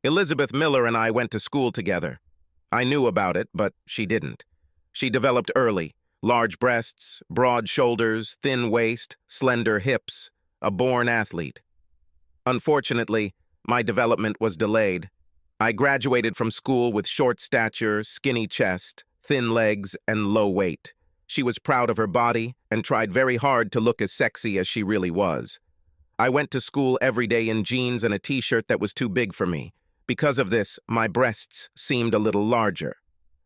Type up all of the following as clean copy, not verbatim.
Elizabeth Miller and I went to school together. I knew about it, but she didn't. She developed early: large breasts, broad shoulders, thin waist, slender hips, a born athlete. Unfortunately, my development was delayed. I graduated from school with short stature, skinny chest, thin legs, and low weight. She was proud of her body and tried very hard to look as sexy as she really was. I went to school every day in jeans and a t-shirt that was too big for me. Because of this, my breasts seemed a little larger.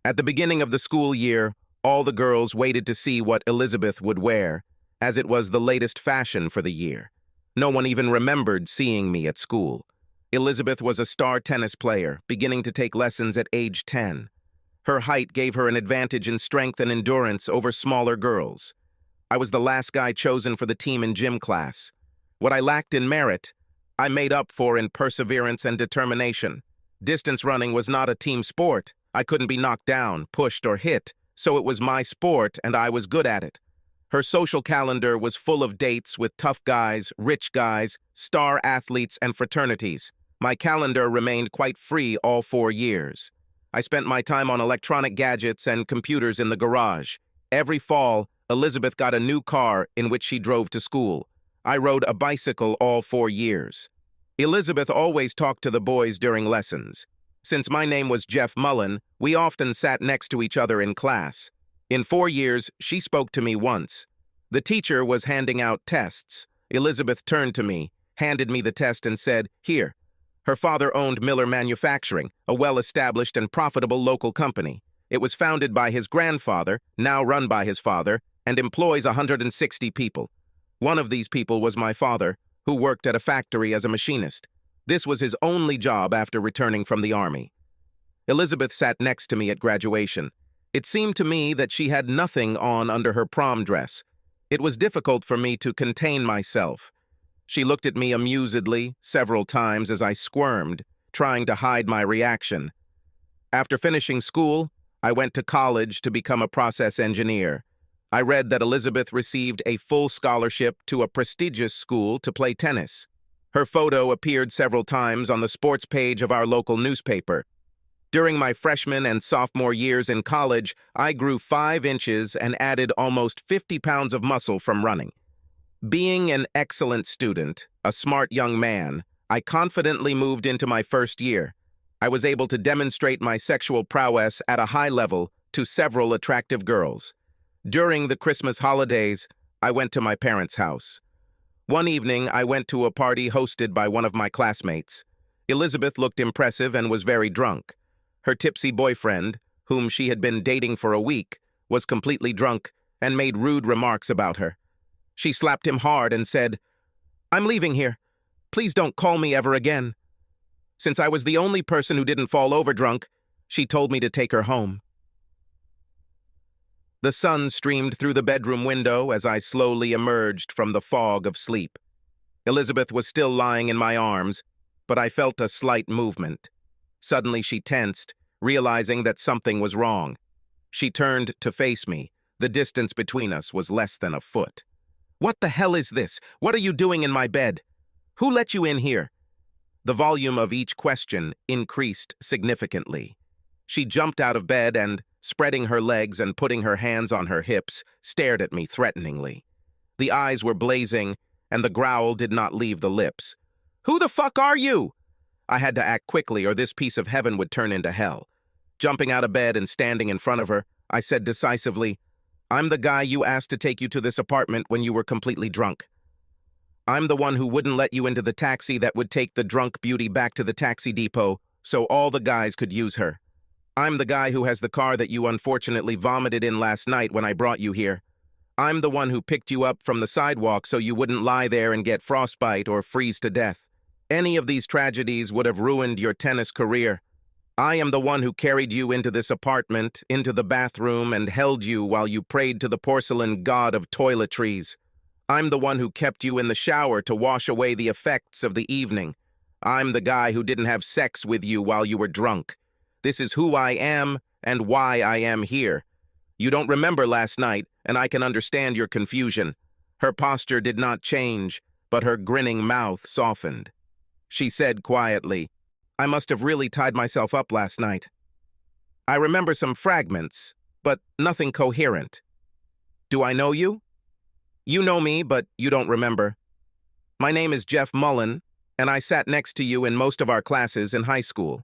At the beginning of the school year, all the girls waited to see what Elizabeth would wear, as it was the latest fashion for the year. No one even remembered seeing me at school. Elizabeth was a star tennis player, beginning to take lessons at age 10. Her height gave her an advantage in strength and endurance over smaller girls. I was the last guy chosen for the team in gym class. What I lacked in merit, I made up for in perseverance and determination. Distance running was not a team sport. I couldn't be knocked down, pushed, or hit, so it was my sport and I was good at it. Her social calendar was full of dates with tough guys, rich guys, star athletes, and fraternities. My calendar remained quite free all 4 years. I spent my time on electronic gadgets and computers in the garage. Every fall, Elizabeth got a new car in which she drove to school. I rode a bicycle all 4 years. Elizabeth always talked to the boys during lessons. Since my name was Jeff Mullen, we often sat next to each other in class. In 4 years, she spoke to me once. The teacher was handing out tests. Elizabeth turned to me, handed me the test, and said, "Here." Her father owned Miller Manufacturing, a well-established and profitable local company. It was founded by his grandfather, now run by his father, and employs 160 people. One of these people was my father, who worked at a factory as a machinist. This was his only job after returning from the army. Elizabeth sat next to me at graduation. It seemed to me that she had nothing on under her prom dress. It was difficult for me to contain myself. She looked at me amusedly several times as I squirmed, trying to hide my reaction. After finishing school, I went to college to become a process engineer. I read that Elizabeth received a full scholarship to a prestigious school to play tennis. Her photo appeared several times on the sports page of our local newspaper. During my freshman and sophomore years in college, I grew 5 inches and added almost 50 pounds of muscle from running. Being an excellent student, a smart young man, I confidently moved into my first year. I was able to demonstrate my sexual prowess at a high level to several attractive girls. During the Christmas holidays, I went to my parents' house. One evening, I went to a party hosted by one of my classmates. Elizabeth looked impressive and was very drunk. Her tipsy boyfriend, whom she had been dating for a week, was completely drunk and made rude remarks about her. She slapped him hard and said, "I'm leaving here. Please don't call me ever again." Since I was the only person who didn't fall over drunk, she told me to take her home. The sun streamed through the bedroom window as I slowly emerged from the fog of sleep. Elizabeth was still lying in my arms, but I felt a slight movement. Suddenly she tensed, realizing that something was wrong. She turned to face me. The distance between us was less than a foot. "What the hell is this? What are you doing in my bed? Who let you in here?" The volume of each question increased significantly. She jumped out of bed and, spreading her legs and putting her hands on her hips, stared at me threateningly. The eyes were blazing, and the growl did not leave the lips. "Who the fuck are you?" I had to act quickly or this piece of heaven would turn into hell. Jumping out of bed and standing in front of her, I said decisively, "I'm the guy you asked to take you to this apartment when you were completely drunk. I'm the one who wouldn't let you into the taxi that would take the drunk beauty back to the taxi depot so all the guys could use her. I'm the guy who has the car that you unfortunately vomited in last night when I brought you here. I'm the one who picked you up from the sidewalk so you wouldn't lie there and get frostbite or freeze to death. Any of these tragedies would have ruined your tennis career. I am the one who carried you into this apartment, into the bathroom, and held you while you prayed to the porcelain god of toiletries. I'm the one who kept you in the shower to wash away the effects of the evening. I'm the guy who didn't have sex with you while you were drunk. This is who I am and why I am here. You don't remember last night, and I can understand your confusion." Her posture did not change, but her grinning mouth softened. She said quietly, I must have really tied myself up last night. I remember some fragments, but nothing coherent. Do I know you? You know me, but you don't remember. My name is Jeff Mullen, and I sat next to you in most of our classes in high school.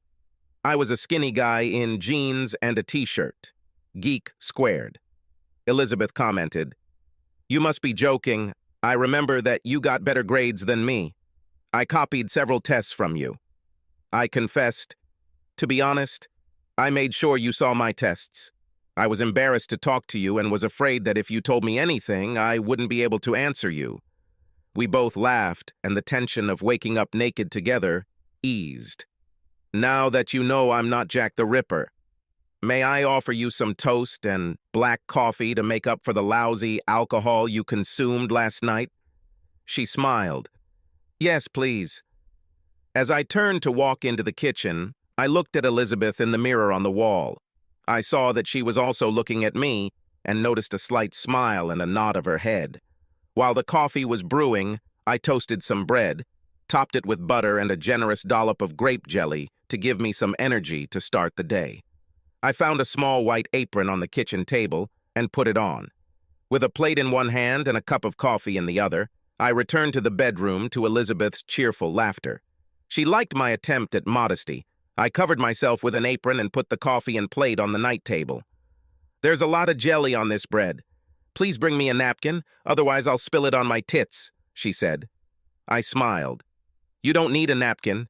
I was a skinny guy in jeans and a t-shirt. Geek squared. Elizabeth commented, "You must be joking. I remember that you got better grades than me. I copied several tests from you." I confessed, "To be honest, I made sure you saw my tests. I was embarrassed to talk to you and was afraid that if you told me anything, I wouldn't be able to answer you." We both laughed, and the tension of waking up naked together eased. "Now that you know I'm not Jack the Ripper, may I offer you some toast and black coffee to make up for the lousy alcohol you consumed last night?" She smiled. "Yes, please." As I turned to walk into the kitchen, I looked at Elizabeth in the mirror on the wall. I saw that she was also looking at me and noticed a slight smile and a nod of her head. While the coffee was brewing, I toasted some bread, topped it with butter and a generous dollop of grape jelly to give me some energy to start the day. I found a small white apron on the kitchen table and put it on. With a plate in one hand and a cup of coffee in the other, I returned to the bedroom to Elizabeth's cheerful laughter. She liked my attempt at modesty. I covered myself with an apron and put the coffee and plate on the night table. "There's a lot of jelly on this bread. Please bring me a napkin, otherwise I'll spill it on my tits," she said. I smiled. "You don't need a napkin.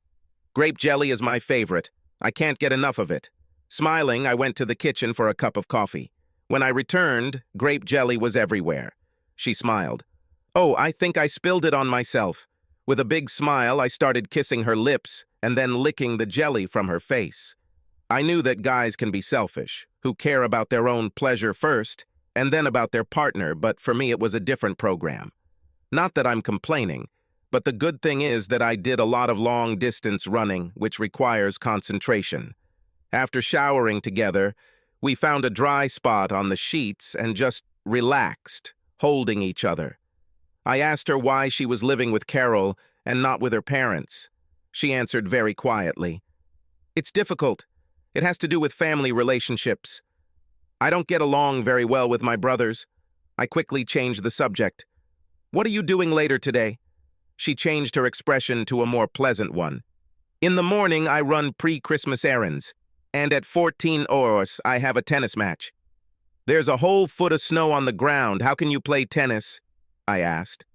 Grape jelly is my favorite. I can't get enough of it." Smiling, I went to the kitchen for a cup of coffee. When I returned, grape jelly was everywhere. She smiled. "Oh, I think I spilled it on myself." With a big smile, I started kissing her lips and then licking the jelly from her face. I knew that guys can be selfish, who care about their own pleasure first, and then about their partner, but for me it was a different program. Not that I'm complaining, but the good thing is that I did a lot of long-distance running, which requires concentration. After showering together, we found a dry spot on the sheets and just relaxed, holding each other. I asked her why she was living with Carol and not with her parents. She answered very quietly, "It's difficult. It has to do with family relationships. I don't get along very well with my brothers." I quickly changed the subject. "What are you doing later today?" She changed her expression to a more pleasant one. "In the morning, I run pre-Christmas errands, and at 14 hours, I have a tennis match." "There's a whole foot of snow on the ground. How can you play tennis?" I asked.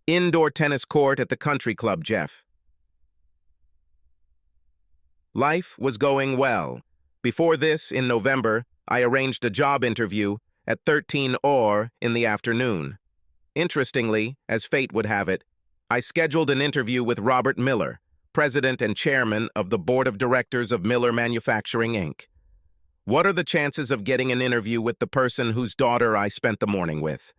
"Indoor tennis court at the country club, Jeff." Life was going well. Before this, in November, I arranged a job interview at 13 or in the afternoon. Interestingly, as fate would have it, I scheduled an interview with Robert Miller, president and chairman of the board of directors of Miller Manufacturing, Inc. What are the chances of getting an interview with the person whose daughter I spent the morning with?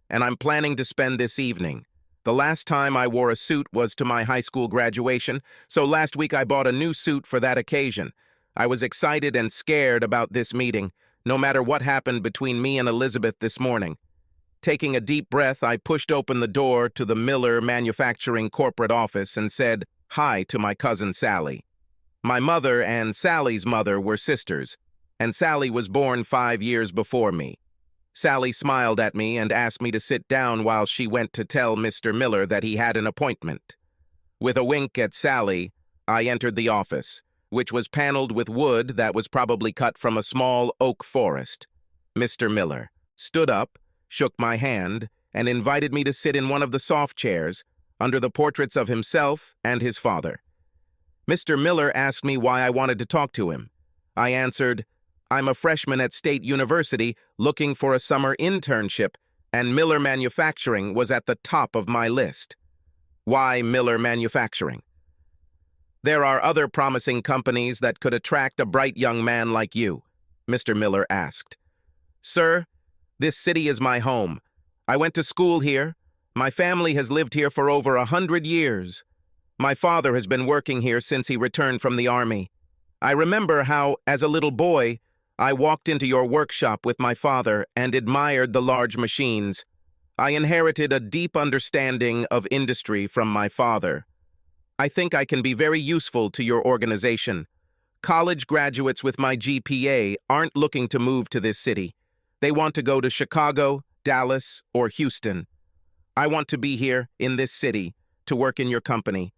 And I'm planning to spend this evening. The last time I wore a suit was to my high school graduation, so last week I bought a new suit for that occasion. I was excited and scared about this meeting, no matter what happened between me and Elizabeth this morning. Taking a deep breath, I pushed open the door to the Miller Manufacturing corporate office and said hi to my cousin Sally. My mother and Sally's mother were sisters, and Sally was born 5 years before me. Sally smiled at me and asked me to sit down while she went to tell Mr. Miller that he had an appointment. With a wink at Sally, I entered the office, which was paneled with wood that was probably cut from a small oak forest. Mr. Miller stood up, shook my hand, and invited me to sit in one of the soft chairs under the portraits of himself and his father. Mr. Miller asked me why I wanted to talk to him. I answered, "I'm a freshman at State University looking for a summer internship, and Miller Manufacturing was at the top of my list." "Why Miller Manufacturing?" "There are other promising companies that could attract a bright young man like you," Mr. Miller asked. "Sir, this city is my home. I went to school here. My family has lived here for over 100 years. My father has been working here since he returned from the army. I remember how, as a little boy, I walked into your workshop with my father and admired the large machines. I inherited a deep understanding of industry from my father. I think I can be very useful to your organization. College graduates with my GPA aren't looking to move to this city. They want to go to Chicago, Dallas, or Houston. I want to be here, in this city, to work in your company.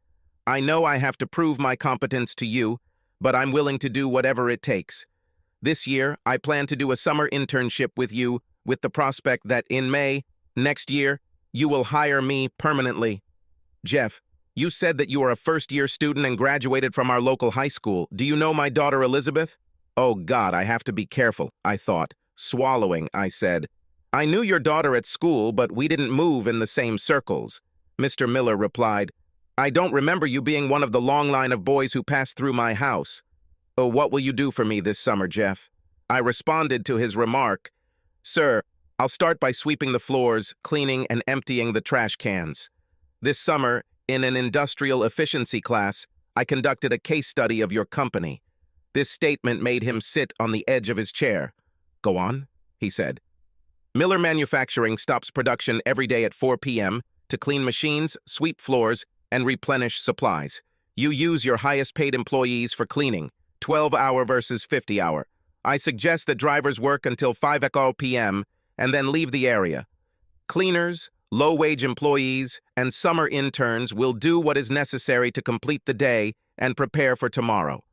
I know I have to prove my competence to you, but I'm willing to do whatever it takes. This year, I plan to do a summer internship with you with the prospect that in May, next year, you will hire me permanently. Jeff, you said that you are a first-year student and graduated from our local high school. Do you know my daughter Elizabeth? Oh God, I have to be careful, I thought. Swallowing, I said. I knew your daughter at school, but we didn't move in the same circles. Mr. Miller replied, I don't remember you being one of the long line of boys who passed through my house. Oh, what will you do for me this summer, Jeff? I responded to his remark, Sir, I'll start by sweeping the floors, cleaning and emptying the trash cans. This summer, in an industrial efficiency class, I conducted a case study of your company. This statement made him sit on the edge of his chair. Go on, he said. Miller Manufacturing stops production every day at 4 p.m. to clean machines, sweep floors, and replenish supplies. You use your highest-paid employees for cleaning, 12-hour versus 50-hour. I suggest that drivers work until 5 p.m. and then leave the area. Cleaners, low-wage employees, and summer interns will do what is necessary to complete the day and prepare for tomorrow.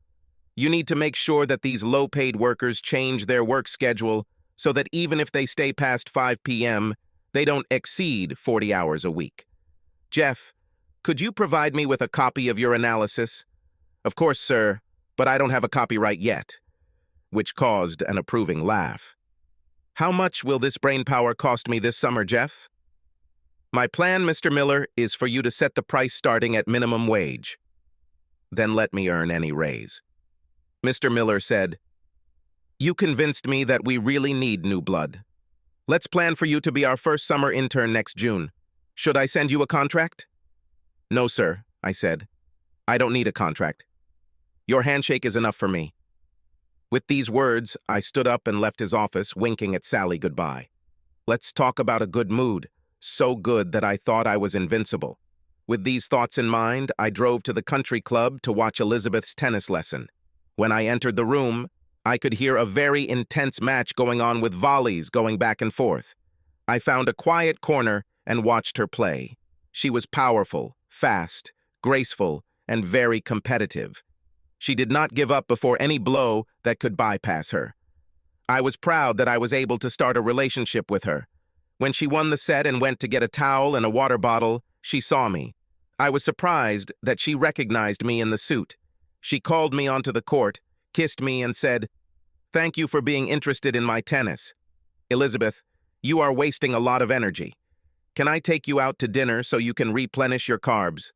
You need to make sure that these low-paid workers change their work schedule so that even if they stay past 5 p.m., they don't exceed 40 hours a week. Jeff, could you provide me with a copy of your analysis? Of course, sir, but I don't have a copyright yet, which caused an approving laugh. How much will this brainpower cost me this summer, Jeff? My plan, Mr. Miller, is for you to set the price starting at minimum wage. Then let me earn any raise. Mr. Miller said, You convinced me that we really need new blood. Let's plan for you to be our first summer intern next June. Should I send you a contract? No, sir, I said. I don't need a contract. Your handshake is enough for me. With these words, I stood up and left his office, winking at Sally goodbye. Let's talk about a good mood, so good that I thought I was invincible. With these thoughts in mind, I drove to the country club to watch Elizabeth's tennis lesson. When I entered the room, I could hear a very intense match going on with volleys going back and forth. I found a quiet corner and watched her play. She was powerful, fast, graceful, and very competitive. She did not give up before any blow that could bypass her. I was proud that I was able to start a relationship with her. When she won the set and went to get a towel and a water bottle, she saw me. I was surprised that she recognized me in the suit. She called me onto the court, kissed me, and said, Thank you for being interested in my tennis. Elizabeth, you are wasting a lot of energy. Can I take you out to dinner so you can replenish your carbs?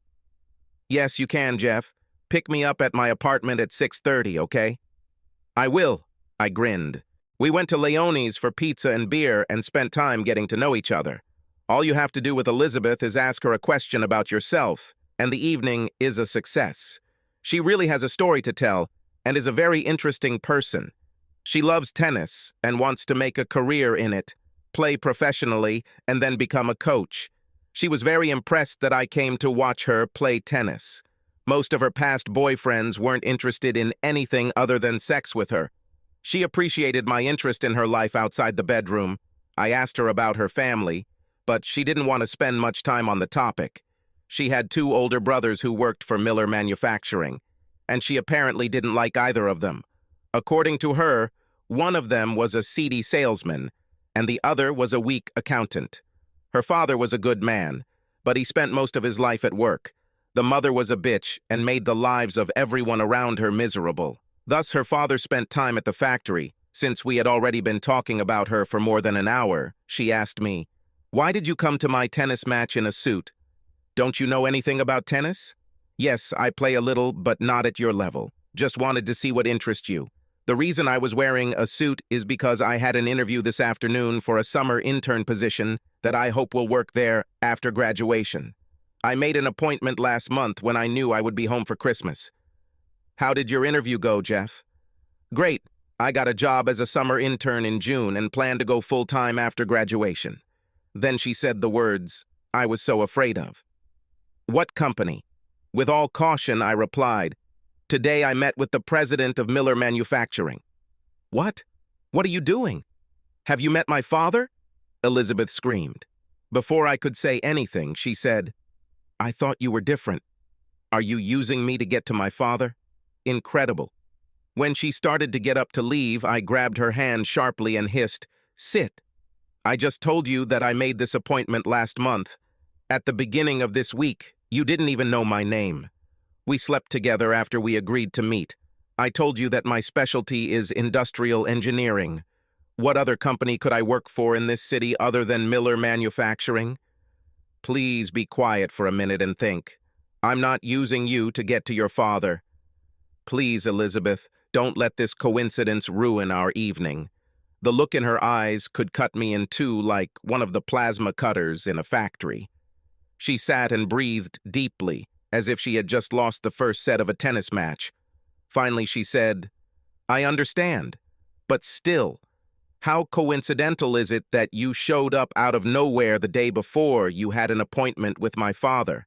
Yes, you can, Jeff. Pick me up at my apartment at 6:30, okay? I will, I grinned. We went to Leone's for pizza and beer and spent time getting to know each other. All you have to do with Elizabeth is ask her a question about yourself, and the evening is a success. She really has a story to tell and is a very interesting person. She loves tennis and wants to make a career in it, play professionally, and then become a coach. She was very impressed that I came to watch her play tennis. Most of her past boyfriends weren't interested in anything other than sex with her. She appreciated my interest in her life outside the bedroom. I asked her about her family, but she didn't want to spend much time on the topic. She had 2 older brothers who worked for Miller Manufacturing, and she apparently didn't like either of them. According to her, one of them was a seedy salesman, and the other was a weak accountant. Her father was a good man, but he spent most of his life at work. The mother was a bitch and made the lives of everyone around her miserable. Thus, her father spent time at the factory. Since we had already been talking about her for more than an hour, she asked me, Why did you come to my tennis match in a suit? Don't you know anything about tennis? Yes, I play a little, but not at your level. Just wanted to see what interests you. The reason I was wearing a suit is because I had an interview this afternoon for a summer intern position that I hope will work there after graduation. I made an appointment last month when I knew I would be home for Christmas. How did your interview go, Jeff? Great. I got a job as a summer intern in June and plan to go full-time after graduation. Then she said the words I was so afraid of. What company? With all caution, I replied, "Today I met with the president of Miller Manufacturing." "What? What are you doing? Have you met my father?" Elizabeth screamed. Before I could say anything, she said, "I thought you were different. Are you using me to get to my father?" Incredible. When she started to get up to leave, I grabbed her hand sharply and hissed, "Sit. I just told you that I made this appointment last month. At the beginning of this week, you didn't even know my name. We slept together after we agreed to meet. I told you that my specialty is industrial engineering. What other company could I work for in this city other than Miller Manufacturing? Please be quiet for a minute and think. I'm not using you to get to your father. Please, Elizabeth, don't let this coincidence ruin our evening." The look in her eyes could cut me in two like one of the plasma cutters in a factory. She sat and breathed deeply, as if she had just lost the first set of a tennis match. Finally, she said, "I understand, but still, how coincidental is it that you showed up out of nowhere the day before you had an appointment with my father,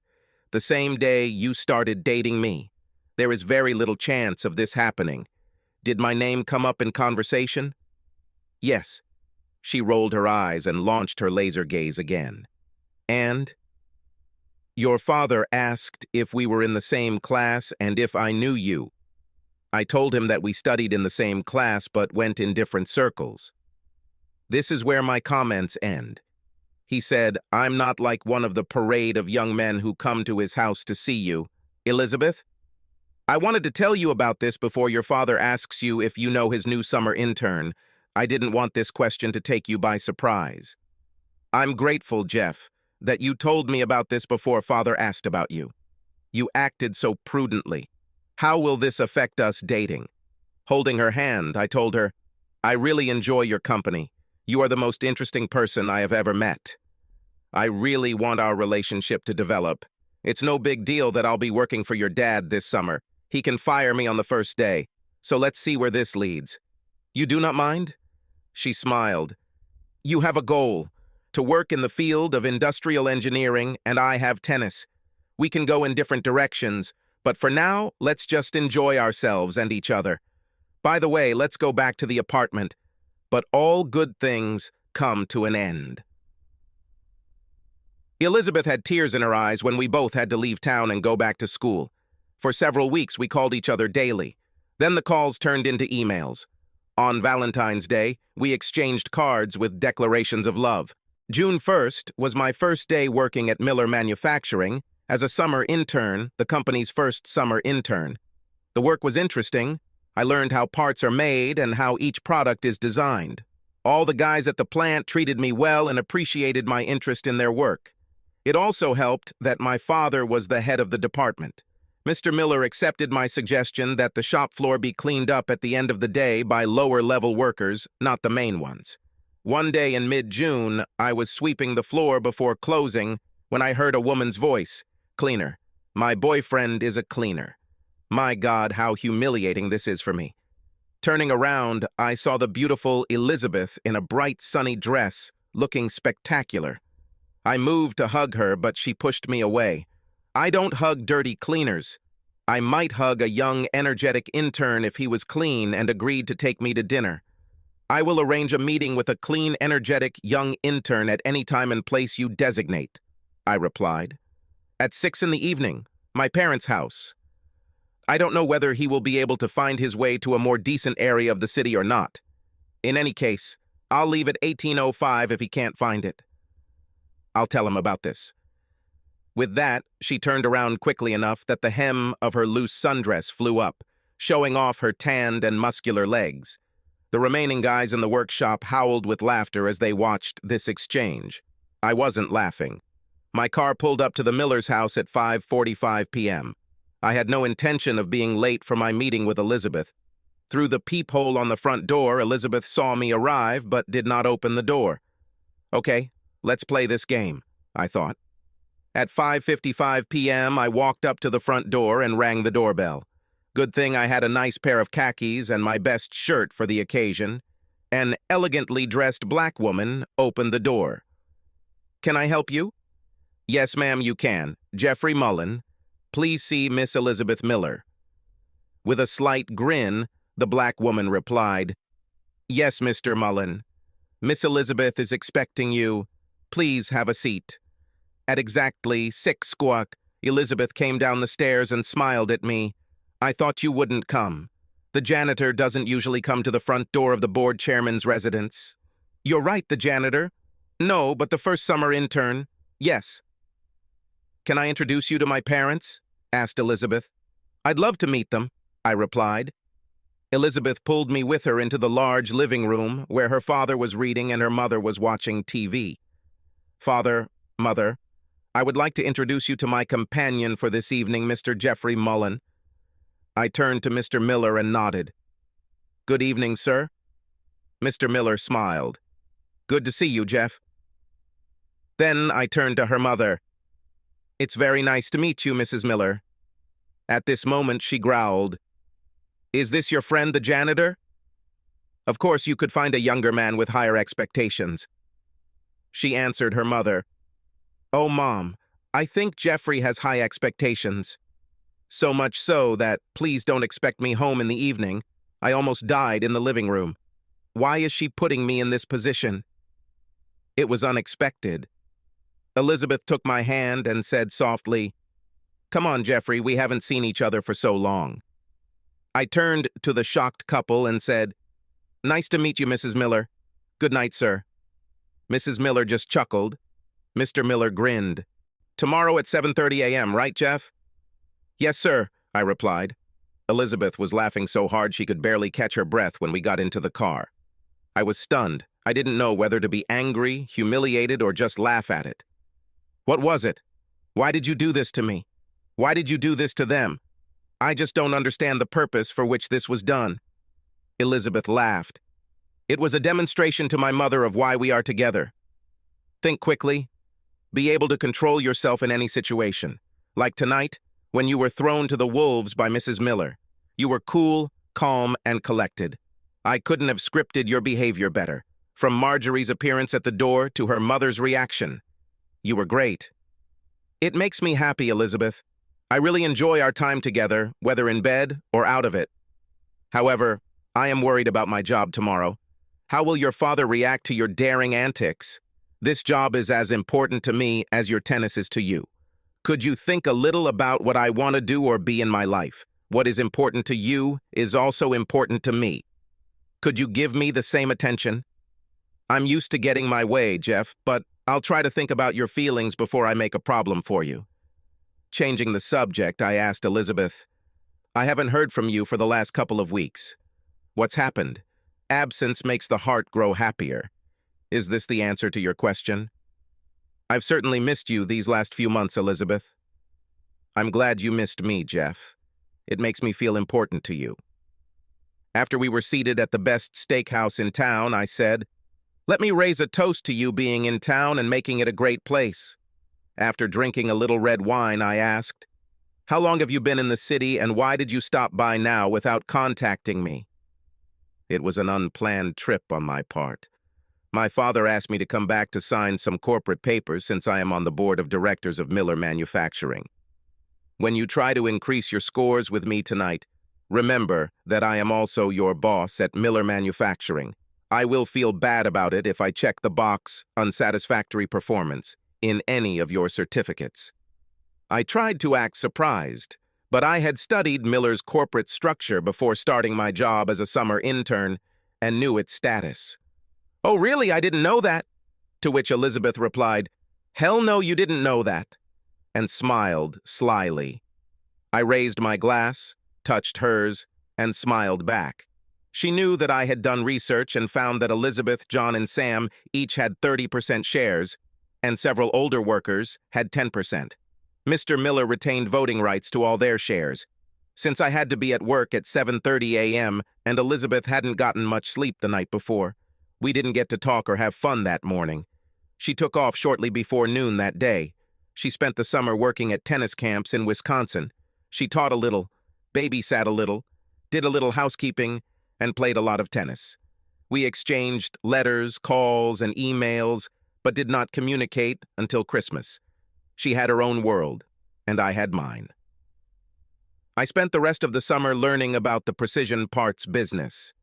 the same day you started dating me? There is very little chance of this happening. Did my name come up in conversation?" "Yes." She rolled her eyes and launched her laser gaze again. "And?" "Your father asked if we were in the same class and if I knew you. I told him that we studied in the same class but went in different circles. This is where my comments end. He said, 'I'm not like one of the parade of young men who come to his house to see you. Elizabeth, I wanted to tell you about this before your father asks you if you know his new summer intern. I didn't want this question to take you by surprise. I'm grateful, Jeff, that you told me about this before father asked about you. You acted so prudently. How will this affect us dating?' Holding her hand, I told her, 'I really enjoy your company. You are the most interesting person I have ever met. I really want our relationship to develop. It's no big deal that I'll be working for your dad this summer. He can fire me on the first day. So let's see where this leads. You do not mind?' She smiled. 'You have a goal, to work in the field of industrial engineering, and I have tennis. We can go in different directions, but for now, let's just enjoy ourselves and each other. By the way, let's go back to the apartment. But all good things come to an end.'" Elizabeth had tears in her eyes when we both had to leave town and go back to school. For several weeks, we called each other daily. Then the calls turned into emails. On Valentine's Day, we exchanged cards with declarations of love. June 1st was my first day working at Miller Manufacturing as a summer intern, the company's first summer intern. The work was interesting. I learned how parts are made and how each product is designed. All the guys at the plant treated me well and appreciated my interest in their work. It also helped that my father was the head of the department. Mr. Miller accepted my suggestion that the shop floor be cleaned up at the end of the day by lower-level workers, not the main ones. One day in mid-June, I was sweeping the floor before closing when I heard a woman's voice, "Cleaner. My boyfriend is a cleaner." My God, how humiliating this is for me. Turning around, I saw the beautiful Elizabeth in a bright, sunny dress, looking spectacular. I moved to hug her, but she pushed me away. I don't hug dirty cleaners. I might hug a young, energetic intern if he was clean and agreed to take me to dinner. I will arrange a meeting with a clean, energetic, young intern at any time and place you designate, I replied. At 6 in the evening, my parents' house. I don't know whether he will be able to find his way to a more decent area of the city or not. In any case, I'll leave at 18:05 if he can't find it. I'll tell him about this. With that, she turned around quickly enough that the hem of her loose sundress flew up, showing off her tanned and muscular legs. The remaining guys in the workshop howled with laughter as they watched this exchange. I wasn't laughing. My car pulled up to the Miller's house at 5:45 p.m. I had no intention of being late for my meeting with Elizabeth. Through the peephole on the front door, Elizabeth saw me arrive but did not open the door. Okay, let's play this game, I thought. At 5:55 p.m., I walked up to the front door and rang the doorbell. Good thing I had a nice pair of khakis and my best shirt for the occasion. An elegantly dressed black woman opened the door. "Can I help you?" "Yes, ma'am, you can. Jeffrey Mullen." Please see Miss Elizabeth Miller." With a slight grin, the black woman replied, "Yes, Mr. Mullen. Miss Elizabeth is expecting you. Please have a seat." At exactly 6 o'clock, Elizabeth came down the stairs and smiled at me. "I thought you wouldn't come. The janitor doesn't usually come to the front door of the board chairman's residence." "You're right, the janitor." "No, but the first summer intern." "Yes." "Can I introduce you to my parents?" asked Elizabeth. "I'd love to meet them," I replied. Elizabeth pulled me with her into the large living room where her father was reading and her mother was watching TV. "Father, Mother, I would like to introduce you to my companion for this evening, Mr. Jeffrey Mullen." I turned to Mr. Miller and nodded. "Good evening, sir." Mr. Miller smiled. "Good to see you, Jeff." Then I turned to her mother. "It's very nice to meet you, Mrs. Miller." At this moment, she growled, "Is this your friend, the janitor?" "Of course, you could find a younger man with higher expectations." She answered her mother, "Oh, Mom, I think Jeffrey has high expectations. So much so that please don't expect me home in the evening. I almost died in the living room. Why is she putting me in this position?" It was unexpected. Elizabeth took my hand and said softly, "Come on, Jeffrey, we haven't seen each other for so long." I turned to the shocked couple and said, "Nice to meet you, Mrs. Miller. Good night, sir." Mrs. Miller just chuckled. Mr. Miller grinned. "Tomorrow at 7:30 a.m., right, Jeff?" "Yes, sir," I replied. Elizabeth was laughing so hard she could barely catch her breath when we got into the car. I was stunned. I didn't know whether to be angry, humiliated, or just laugh at it. "What was it? Why did you do this to me? Why did you do this to them? I just don't understand the purpose for which this was done." Elizabeth laughed. "It was a demonstration to my mother of why we are together. Think quickly. Be able to control yourself in any situation. Like tonight, when you were thrown to the wolves by Mrs. Miller. You were cool, calm, and collected. I couldn't have scripted your behavior better. From Marjorie's appearance at the door to her mother's reaction. You were great." "It makes me happy, Elizabeth. I really enjoy our time together, whether in bed or out of it. However, I am worried about my job tomorrow. How will your father react to your daring antics? This job is as important to me as your tennis is to you. Could you think a little about what I want to do or be in my life? What is important to you is also important to me. Could you give me the same attention? I'm used to getting my way, Jeff, but I'll try to think about your feelings before I make a problem for you." Changing the subject, I asked Elizabeth, "I haven't heard from you for the last couple of weeks. What's happened? Absence makes the heart grow happier. Is this the answer to your question?" "I've certainly missed you these last few months, Elizabeth." "I'm glad you missed me, Jeff. It makes me feel important to you." After we were seated at the best steakhouse in town, I said, "Let me raise a toast to you being in town and making it a great place." After drinking a little red wine, I asked, "How long have you been in the city and why did you stop by now without contacting me?" It was an unplanned trip on my part. My father asked me to come back to sign some corporate papers since I am on the board of directors of Miller Manufacturing. When you try to increase your scores with me tonight, remember that I am also your boss at Miller Manufacturing. I will feel bad about it if I check the box unsatisfactory performance in any of your certificates. I tried to act surprised, but I had studied Miller's corporate structure before starting my job as a summer intern and knew its status. "Oh, really? I didn't know that." To which Elizabeth replied, "Hell no, you didn't know that," and smiled slyly. I raised my glass, touched hers, and smiled back. She knew that I had done research and found that Elizabeth, John, and Sam each had 30% shares, and several older workers had 10%. Mr. Miller retained voting rights to all their shares. Since I had to be at work at 7:30 a.m. and Elizabeth hadn't gotten much sleep the night before, we didn't get to talk or have fun that morning. She took off shortly before noon that day. She spent the summer working at tennis camps in Wisconsin. She taught a little, babysat a little, did a little housekeeping, and played a lot of tennis. We exchanged letters, calls, and emails, but did not communicate until Christmas. She had her own world, and I had mine. I spent the rest of the summer learning about the precision parts business.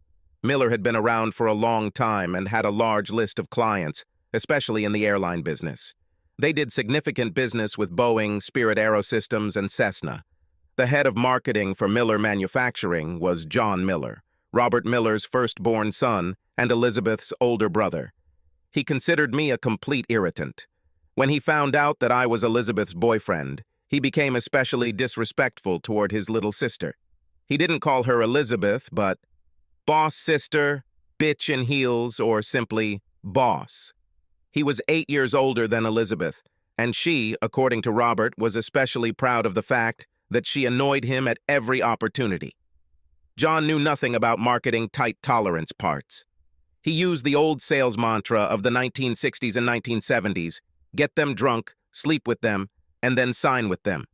Miller had been around for a long time and had a large list of clients, especially in the airline business. They did significant business with Boeing, Spirit Aerosystems, and Cessna. The head of marketing for Miller Manufacturing was John Miller, Robert Miller's firstborn son and Elizabeth's older brother. He considered me a complete irritant. When he found out that I was Elizabeth's boyfriend, he became especially disrespectful toward his little sister. He didn't call her Elizabeth, but boss sister, bitch in heels, or simply boss. He was 8 years older than Elizabeth, and she, according to Robert, was especially proud of the fact that she annoyed him at every opportunity. John knew nothing about marketing tight tolerance parts. He used the old sales mantra of the 1960s and 1970s, get them drunk, sleep with them, and then sign with them.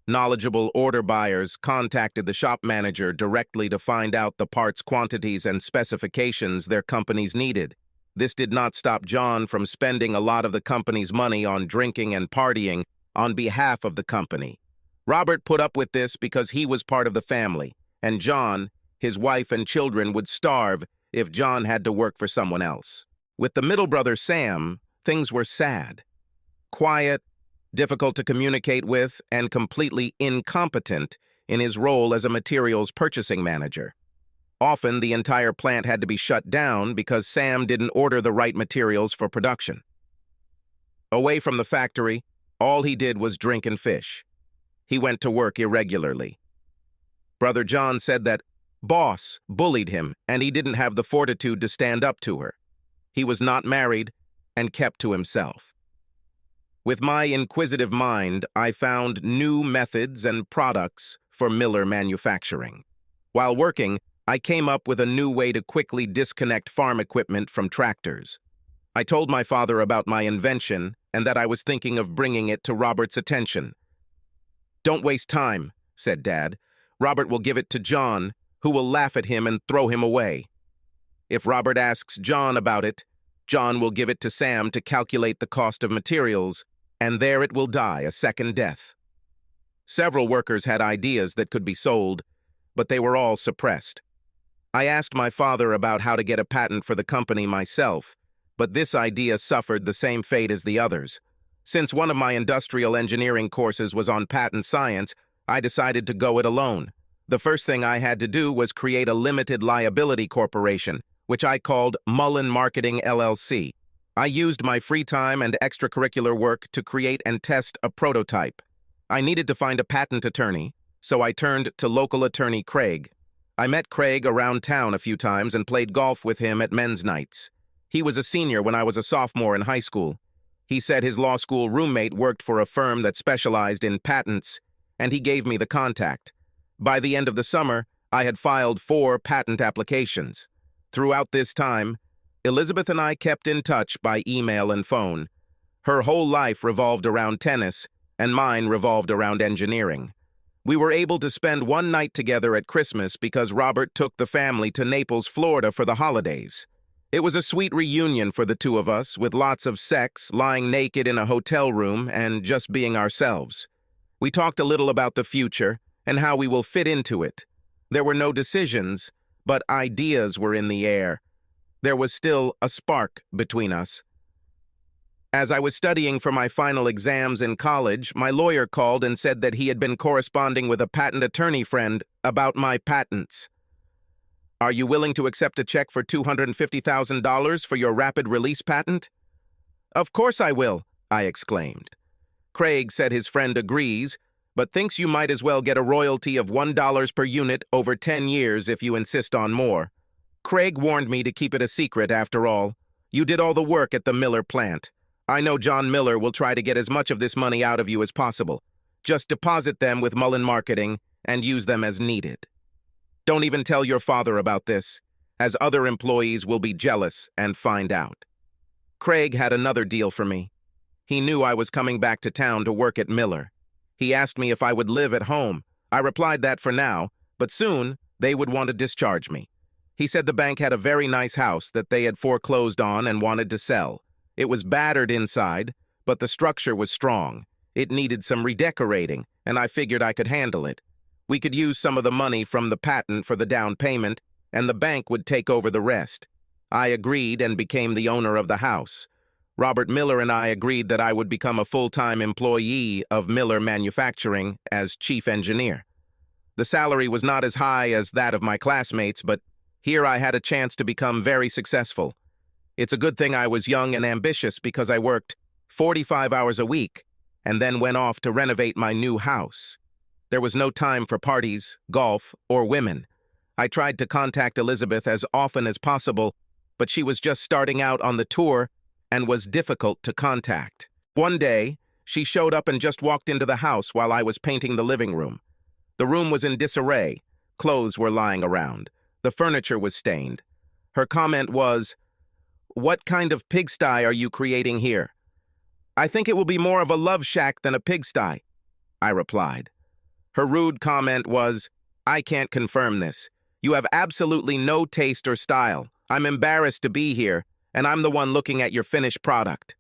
Knowledgeable order buyers contacted the shop manager directly to find out the parts quantities and specifications their companies needed. This did not stop John from spending a lot of the company's money on drinking and partying on behalf of the company. Robert put up with this because he was part of the family, and John, his wife and children would starve if John had to work for someone else. With the middle brother Sam, things were sad. Quiet, difficult to communicate with, and completely incompetent in his role as a materials purchasing manager. Often, the entire plant had to be shut down because Sam didn't order the right materials for production. Away from the factory, all he did was drink and fish. He went to work irregularly. Brother John said that boss bullied him and he didn't have the fortitude to stand up to her. He was not married and kept to himself. With my inquisitive mind, I found new methods and products for Miller Manufacturing. While working, I came up with a new way to quickly disconnect farm equipment from tractors. I told my father about my invention and that I was thinking of bringing it to Robert's attention. "Don't waste time," said Dad. "Robert will give it to John, who will laugh at him and throw him away. If Robert asks John about it, John will give it to Sam to calculate the cost of materials, and there it will die a second death." Several workers had ideas that could be sold, but they were all suppressed. I asked my father about how to get a patent for the company myself, but this idea suffered the same fate as the others. Since one of my industrial engineering courses was on patent science, I decided to go it alone. The first thing I had to do was create a limited liability corporation, which I called Mullen Marketing LLC. I used my free time and extracurricular work to create and test a prototype. I needed to find a patent attorney, so I turned to local attorney Craig. I met Craig around town a few times and played golf with him at men's nights. He was a senior when I was a sophomore in high school. He said his law school roommate worked for a firm that specialized in patents, and he gave me the contact. By the end of the summer, I had filed 4 patent applications. Throughout this time, Elizabeth and I kept in touch by email and phone. Her whole life revolved around tennis, and mine revolved around engineering. We were able to spend one night together at Christmas because Robert took the family to Naples, Florida for the holidays. It was a sweet reunion for the two of us, with lots of sex, lying naked in a hotel room, and just being ourselves. We talked a little about the future and how we will fit into it. There were no decisions, but ideas were in the air. There was still a spark between us. As I was studying for my final exams in college, my lawyer called and said that he had been corresponding with a patent attorney friend about my patents. "Are you willing to accept a check for $250,000 for your rapid release patent?" "Of course I will," I exclaimed. Craig said his friend agrees, but thinks you might as well get a royalty of $1 per unit over 10 years if you insist on more. Craig warned me to keep it a secret after all. You did all the work at the Miller plant. I know John Miller will try to get as much of this money out of you as possible. Just deposit them with Mullen Marketing and use them as needed. Don't even tell your father about this, as other employees will be jealous and find out. Craig had another deal for me. He knew I was coming back to town to work at Miller. He asked me if I would live at home. I replied that for now, but soon they would want to discharge me. He said the bank had a very nice house that they had foreclosed on and wanted to sell. It was battered inside, but the structure was strong. It needed some redecorating, and I figured I could handle it. We could use some of the money from the patent for the down payment, and the bank would take over the rest. I agreed and became the owner of the house. Robert Miller and I agreed that I would become a full-time employee of Miller Manufacturing as chief engineer. The salary was not as high as that of my classmates, but here I had a chance to become very successful. It's a good thing I was young and ambitious because I worked 45 hours a week and then went off to renovate my new house. There was no time for parties, golf, or women. I tried to contact Elizabeth as often as possible, but she was just starting out on the tour and was difficult to contact. One day, she showed up and just walked into the house while I was painting the living room. The room was in disarray. Clothes were lying around. The furniture was stained. Her comment was, "What kind of pigsty are you creating here?" "I think it will be more of a love shack than a pigsty," I replied. Her rude comment was, "I can't confirm this. You have absolutely no taste or style. I'm embarrassed to be here, and I'm the one looking at your finished product.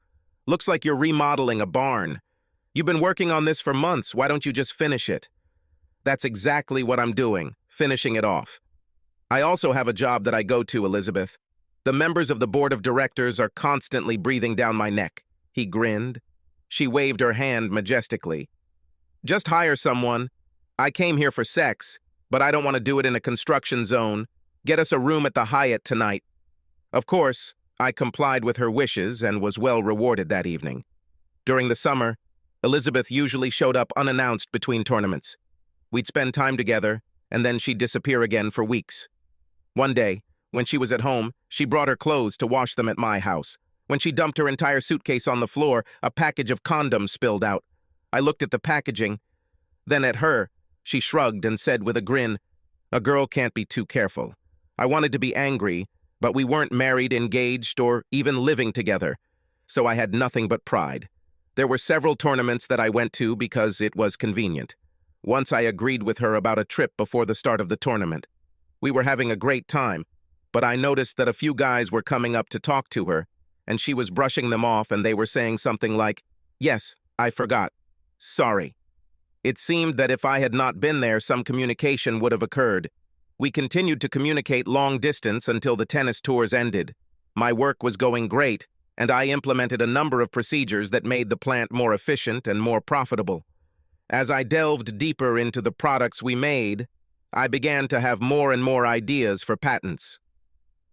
Looks like you're remodeling a barn. You've been working on this for months. Why don't you just finish it?" That's exactly what I'm doing, finishing it off. I also have a job that I go to, Elizabeth. The members of the board of directors are constantly breathing down my neck. He grinned. She waved her hand majestically. "Just hire someone. I came here for sex, but I don't want to do it in a construction zone. Get us a room at the Hyatt tonight." Of course, I complied with her wishes and was well rewarded that evening. During the summer, Elizabeth usually showed up unannounced between tournaments. We'd spend time together, and then she'd disappear again for weeks. One day, when she was at home, she brought her clothes to wash them at my house. When she dumped her entire suitcase on the floor, a package of condoms spilled out. I looked at the packaging, then at her. She shrugged and said with a grin, "A girl can't be too careful." I wanted to be angry, but we weren't married, engaged, or even living together, so I had nothing but pride. There were several tournaments that I went to because it was convenient. Once I agreed with her about a trip before the start of the tournament. We were having a great time, but I noticed that a few guys were coming up to talk to her, and she was brushing them off, and they were saying something like, "Yes, I forgot. Sorry." It seemed that if I had not been there, some communication would have occurred. We continued to communicate long distance until the tennis tours ended. My work was going great, and I implemented a number of procedures that made the plant more efficient and more profitable. As I delved deeper into the products we made, I began to have more and more ideas for patents.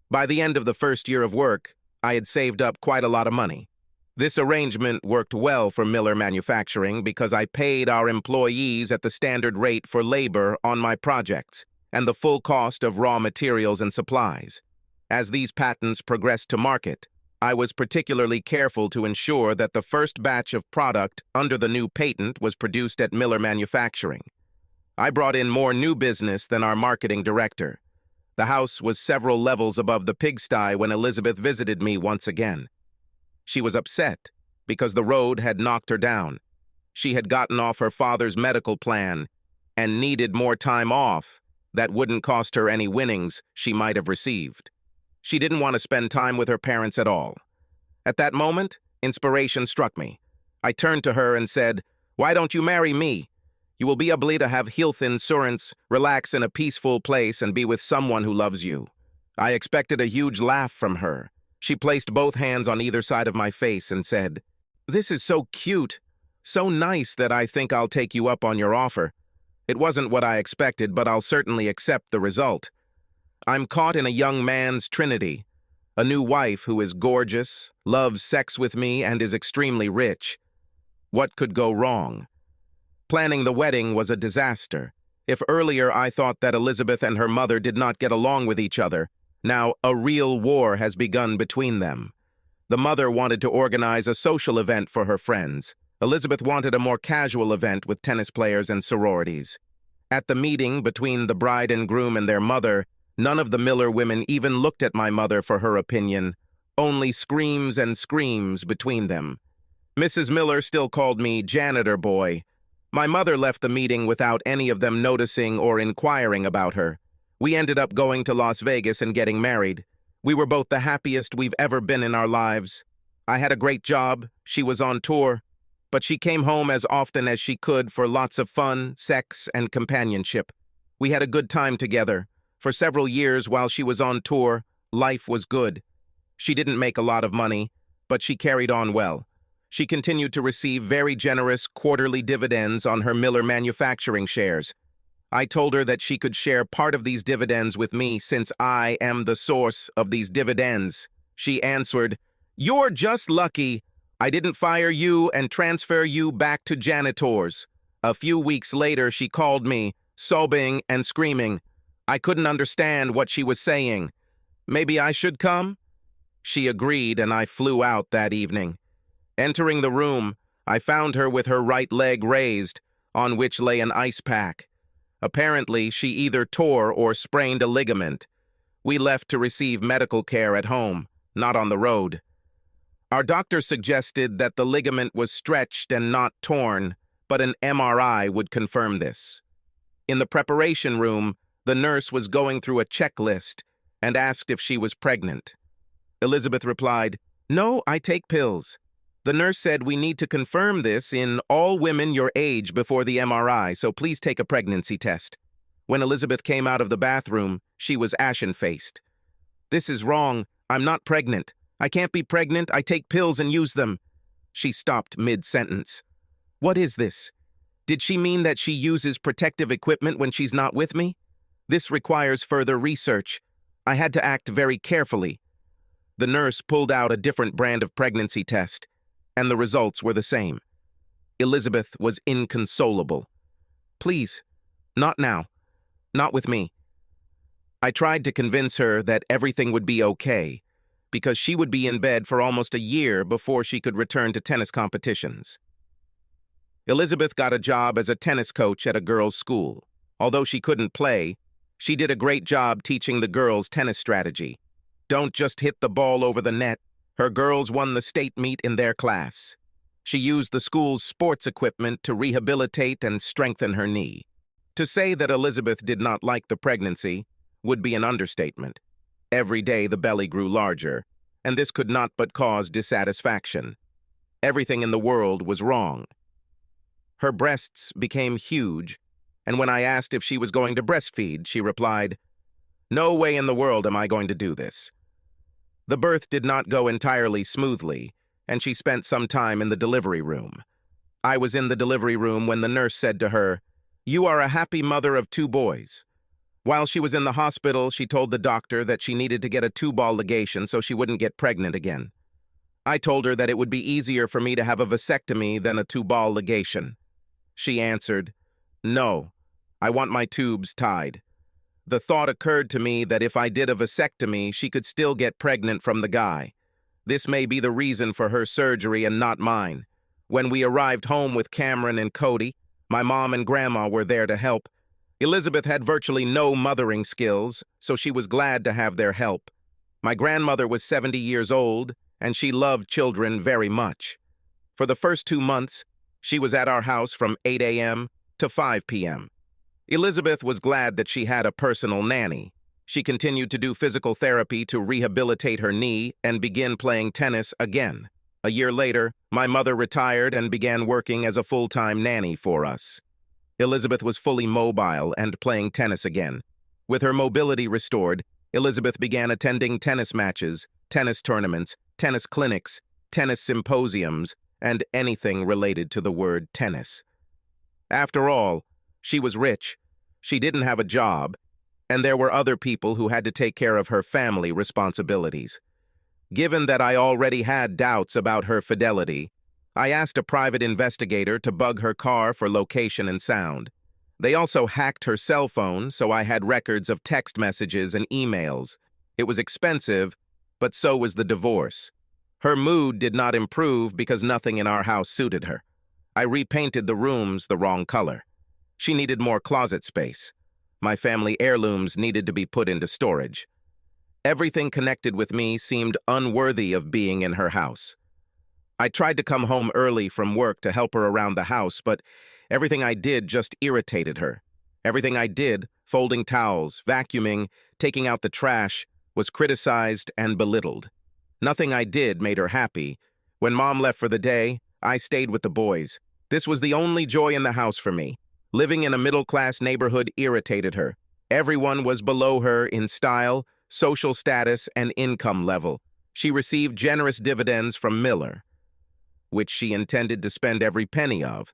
By the end of the first year of work, I had saved up quite a lot of money. This arrangement worked well for Miller Manufacturing because I paid our employees at the standard rate for labor on my projects and the full cost of raw materials and supplies. As these patents progressed to market, I was particularly careful to ensure that the first batch of product under the new patent was produced at Miller Manufacturing. I brought in more new business than our marketing director. The house was several levels above the pigsty when Elizabeth visited me once again. She was upset because the road had knocked her down. She had gotten off her father's medical plan and needed more time off that wouldn't cost her any winnings she might have received. She didn't want to spend time with her parents at all. At that moment, inspiration struck me. I turned to her and said, "Why don't you marry me? You will be able to have health insurance, relax in a peaceful place, and be with someone who loves you." I expected a huge laugh from her. She placed both hands on either side of my face and said, "This is so cute, so nice that I think I'll take you up on your offer. It wasn't what I expected, but I'll certainly accept the result. I'm caught in a young man's trinity, a new wife who is gorgeous, loves sex with me, and is extremely rich. What could go wrong?" Planning the wedding was a disaster. If earlier I thought that Elizabeth and her mother did not get along with each other, now a real war has begun between them. The mother wanted to organize a social event for her friends. Elizabeth wanted a more casual event with tennis players and sororities. At the meeting between the bride and groom and their mother, none of the Miller women even looked at my mother for her opinion, only screams and screams between them. Mrs. Miller still called me janitor boy. My mother left the meeting without any of them noticing or inquiring about her. We ended up going to Las Vegas and getting married. We were both the happiest we've ever been in our lives. I had a great job, she was on tour. but she came home as often as she could for lots of fun, sex, and companionship. We had a good time together. For several years while she was on tour, life was good. She didn't make a lot of money, but she carried on well. She continued to receive very generous quarterly dividends on her Miller Manufacturing shares. I told her that she could share part of these dividends with me since I am the source of these dividends. She answered, "You're just lucky. I didn't fire you and transfer you back to janitors." A few weeks later, she called me, sobbing and screaming. I couldn't understand what she was saying. "Maybe I should come?" She agreed, and I flew out that evening. Entering the room, I found her with her right leg raised, on which lay an ice pack. Apparently, she either tore or sprained a ligament. We left to receive medical care at home, not on the road. Our doctor suggested that the ligament was stretched and not torn, but an MRI would confirm this. In the preparation room, the nurse was going through a checklist and asked if she was pregnant. Elizabeth replied, "No, I take pills." The nurse said, "We need to confirm this in all women your age before the MRI, so please take a pregnancy test." When Elizabeth came out of the bathroom, she was ashen-faced. "This is wrong. I'm not pregnant. I can't be pregnant. I take pills and use them." She stopped mid-sentence. "What is this? Did she mean that she uses protective equipment when she's not with me? This requires further research. I had to act very carefully." The nurse pulled out a different brand of pregnancy test, and the results were the same. Elizabeth was inconsolable. "Please, not now. Not with me." I tried to convince her that everything would be okay, because she would be in bed for almost a year before she could return to tennis competitions. Elizabeth got a job as a tennis coach at a girls' school. Although she couldn't play, she did a great job teaching the girls tennis strategy. Don't just hit the ball over the net. Her girls won the state meet in their class. She used the school's sports equipment to rehabilitate and strengthen her knee. To say that Elizabeth did not like the pregnancy would be an understatement. Every day the belly grew larger, and this could not but cause dissatisfaction. Everything in the world was wrong. Her breasts became huge, and when I asked if she was going to breastfeed, she replied, "No way in the world am I going to do this." The birth did not go entirely smoothly, and she spent some time in the delivery room. I was in the delivery room when the nurse said to her, "You are a happy mother of 2 boys." While she was in the hospital, she told the doctor that she needed to get a 2-ball ligation so she wouldn't get pregnant again. I told her that it would be easier for me to have a vasectomy than a 2-ball ligation. She answered, "No, I want my tubes tied." The thought occurred to me that if I did a vasectomy, she could still get pregnant from the guy. This may be the reason for her surgery and not mine. When we arrived home with Cameron and Cody, my mom and grandma were there to help. Elizabeth had virtually no mothering skills, so she was glad to have their help. My grandmother was 70 years old, and she loved children very much. For the first 2 months, she was at our house from 8 a.m. to 5 p.m. Elizabeth was glad that she had a personal nanny. She continued to do physical therapy to rehabilitate her knee and begin playing tennis again. A year later, my mother retired and began working as a full-time nanny for us. Elizabeth was fully mobile and playing tennis again. With her mobility restored, Elizabeth began attending tennis matches, tennis tournaments, tennis clinics, tennis symposiums, and anything related to the word tennis. After all, she was rich, she didn't have a job, and there were other people who had to take care of her family responsibilities. Given that I already had doubts about her fidelity, I asked a private investigator to bug her car for location and sound. They also hacked her cell phone, so I had records of text messages and emails. It was expensive, but so was the divorce. Her mood did not improve because nothing in our house suited her. I repainted the rooms the wrong color. She needed more closet space. My family heirlooms needed to be put into storage. Everything connected with me seemed unworthy of being in her house. I tried to come home early from work to help her around the house, but everything I did just irritated her. Everything I did, folding towels, vacuuming, taking out the trash, was criticized and belittled. Nothing I did made her happy. When Mom left for the day, I stayed with the boys. This was the only joy in the house for me. Living in a middle-class neighborhood irritated her. Everyone was below her in style, social status, and income level. She received generous dividends from Miller, which she intended to spend every penny of,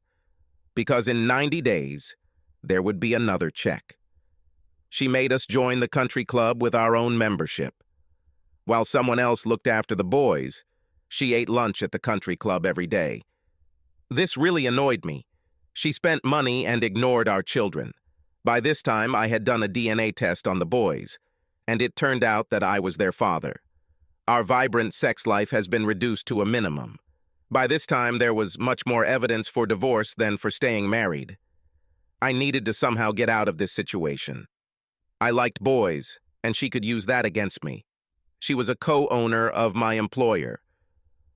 because in 90 days, there would be another check. She made us join the country club with our own membership. While someone else looked after the boys, she ate lunch at the country club every day. This really annoyed me. She spent money and ignored our children. By this time, I had done a DNA test on the boys, and it turned out that I was their father. Our vibrant sex life has been reduced to a minimum. By this time, there was much more evidence for divorce than for staying married. I needed to somehow get out of this situation. I liked boys, and she could use that against me. She was a co-owner of my employer,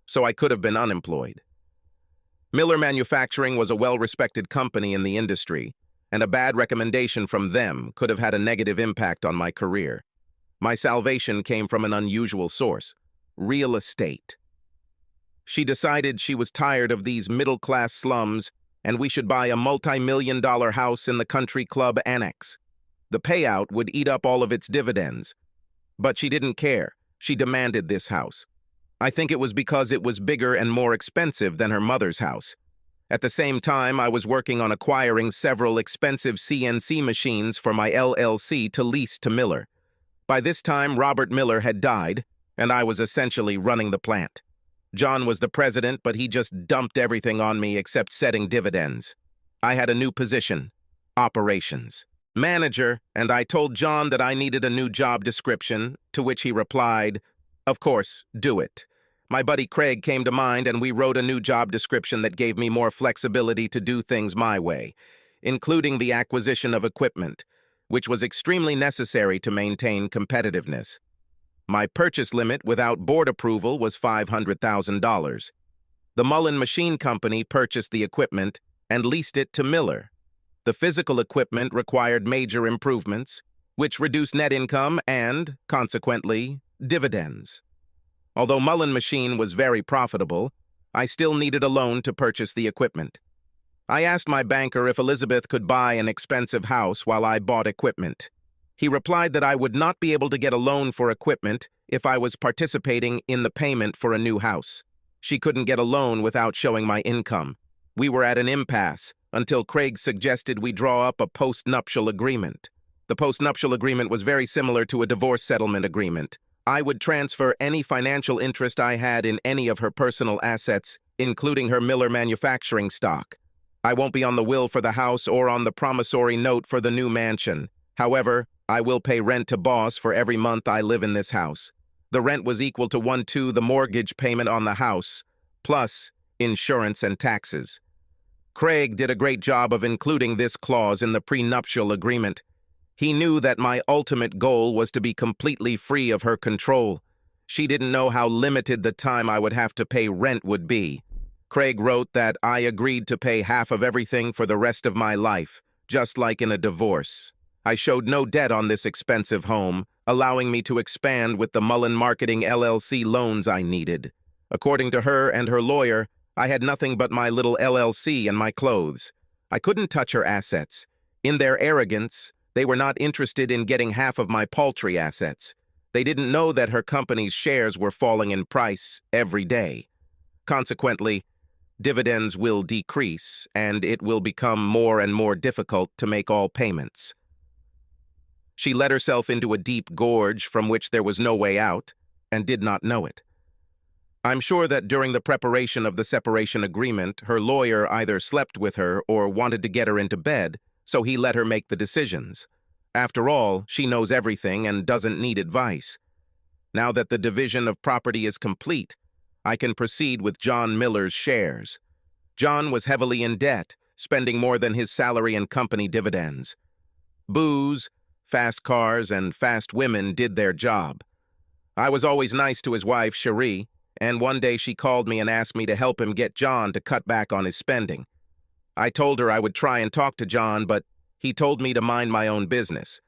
so I could have been unemployed. Miller Manufacturing was a well-respected company in the industry, and a bad recommendation from them could have had a negative impact on my career. My salvation came from an unusual source: real estate. She decided she was tired of these middle-class slums and we should buy a multi-million-dollar house in the country club annex. The payout would eat up all of its dividends. But she didn't care. She demanded this house. I think it was because it was bigger and more expensive than her mother's house. At the same time, I was working on acquiring several expensive CNC machines for my LLC to lease to Miller. By this time, Robert Miller had died, and I was essentially running the plant. John was the president, but he just dumped everything on me except setting dividends. I had a new position: operations manager, and I told John that I needed a new job description, to which he replied, "Of course, do it." My buddy Craig came to mind, and we wrote a new job description that gave me more flexibility to do things my way, including the acquisition of equipment, which was extremely necessary to maintain competitiveness. My purchase limit without board approval was $500,000. The Mullen Machine Company purchased the equipment and leased it to Miller. The physical equipment required major improvements, which reduced net income and, consequently, dividends. Although Mullen Machine was very profitable, I still needed a loan to purchase the equipment. I asked my banker if Elizabeth could buy an expensive house while I bought equipment. He replied that I would not be able to get a loan for equipment if I was participating in the payment for a new house. She couldn't get a loan without showing my income. We were at an impasse until Craig suggested we draw up a post-nuptial agreement. The post-nuptial agreement was very similar to a divorce settlement agreement. I would transfer any financial interest I had in any of her personal assets, including her Miller Manufacturing stock. I won't be on the will for the house or on the promissory note for the new mansion. However, I will pay rent to boss for every month I live in this house. The rent was equal to 1/2 the mortgage payment on the house, plus insurance and taxes. Craig did a great job of including this clause in the prenuptial agreement. He knew that my ultimate goal was to be completely free of her control. She didn't know how limited the time I would have to pay rent would be. Craig wrote that I agreed to pay half of everything for the rest of my life, just like in a divorce. I showed no debt on this expensive home, allowing me to expand with the Mullen Marketing LLC loans I needed. According to her and her lawyer, I had nothing but my little LLC and my clothes. I couldn't touch her assets. In their arrogance, they were not interested in getting half of my paltry assets. They didn't know that her company's shares were falling in price every day. Consequently, dividends will decrease, and it will become more and more difficult to make all payments. She let herself into a deep gorge from which there was no way out, and did not know it. I'm sure that during the preparation of the separation agreement, her lawyer either slept with her or wanted to get her into bed, so he let her make the decisions. After all, she knows everything and doesn't need advice. Now that the division of property is complete, I can proceed with John Miller's shares. John was heavily in debt, spending more than his salary and company dividends. Booze, fast cars, and fast women did their job. I was always nice to his wife, Cherie, and one day she called me and asked me to help him get John to cut back on his spending. I told her I would try and talk to John, but he told me to mind my own business.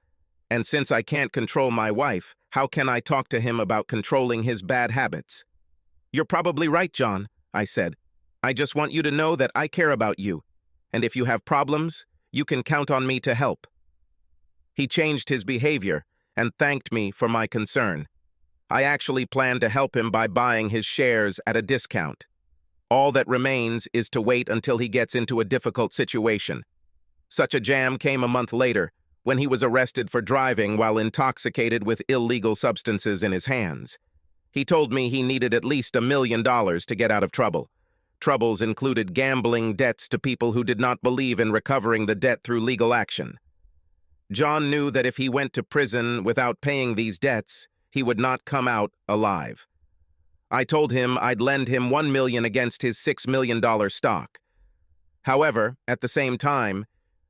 And since I can't control my wife, how can I talk to him about controlling his bad habits? "You're probably right, John," I said. I just want you to know that I care about you, and if you have problems, you can count on me to help." He changed his behavior and thanked me for my concern. I actually planned to help him by buying his shares at a discount. All that remains is to wait until he gets into a difficult situation. Such a jam came a month later, when he was arrested for driving while intoxicated with illegal substances in his hands. He told me he needed at least $1 million to get out of trouble. Troubles included gambling debts to people who did not believe in recovering the debt through legal action. John knew that if he went to prison without paying these debts, he would not come out alive. I told him I'd lend him $1 million against his $6 million stock. However, at the same time,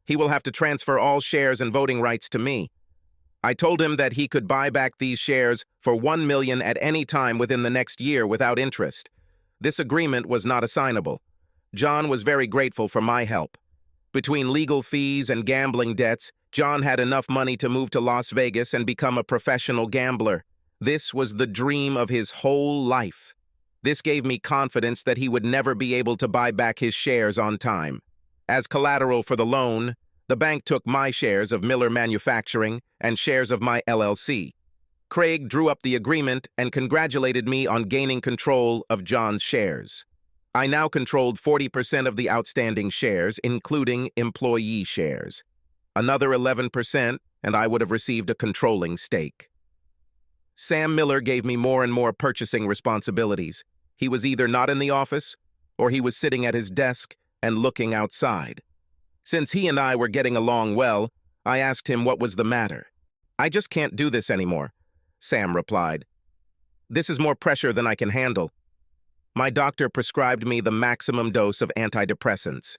he will have to transfer all shares and voting rights to me. I told him that he could buy back these shares for $1 million at any time within the next year without interest. This agreement was not assignable. John was very grateful for my help. Between legal fees and gambling debts, John had enough money to move to Las Vegas and become a professional gambler. This was the dream of his whole life. This gave me confidence that he would never be able to buy back his shares on time. As collateral for the loan, the bank took my shares of Miller Manufacturing and shares of my LLC. Craig drew up the agreement and congratulated me on gaining control of John's shares. I now controlled 40% of the outstanding shares, including employee shares. Another 11%, and I would have received a controlling stake. Sam Miller gave me more and more purchasing responsibilities. He was either not in the office, or he was sitting at his desk and looking outside. Since he and I were getting along well, I asked him what was the matter. "I just can't do this anymore," Sam replied. "This is more pressure than I can handle." My doctor prescribed me the maximum dose of antidepressants.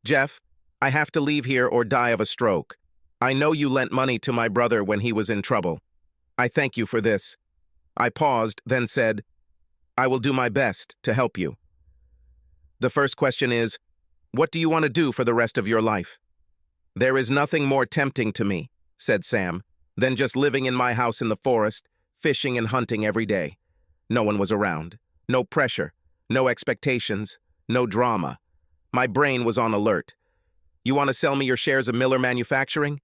"Jeff, I have to leave here or die of a stroke. I know you lent money to my brother when he was in trouble. I thank you for this." I paused, then said, "I will do my best to help you." "The first question is, what do you want to do for the rest of your life?" "There is nothing more tempting to me," said Sam, "than just living in my house in the forest, fishing and hunting every day. No one was around. No pressure. No expectations. No drama. My brain was on alert. You want to sell me your shares of Miller Manufacturing?"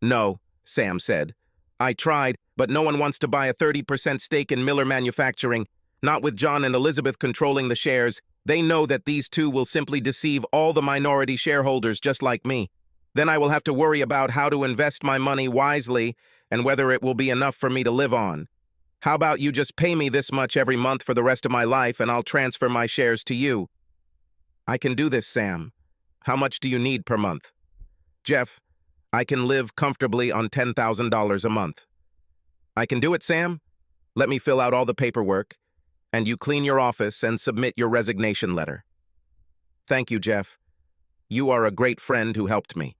"No," Sam said. "I tried, but no one wants to buy a 30% stake in Miller Manufacturing. Not with John and Elizabeth controlling the shares. They know that these two will simply deceive all the minority shareholders just like me. Then I will have to worry about how to invest my money wisely and whether it will be enough for me to live on. How about you just pay me this much every month for the rest of my life and I'll transfer my shares to you?" "I can do this, Sam. How much do you need per month?" "Jeff, I can live comfortably on $10,000 a month." "I can do it, Sam. Let me fill out all the paperwork, and you clean your office and submit your resignation letter." "Thank you, Jeff. You are a great friend who helped me."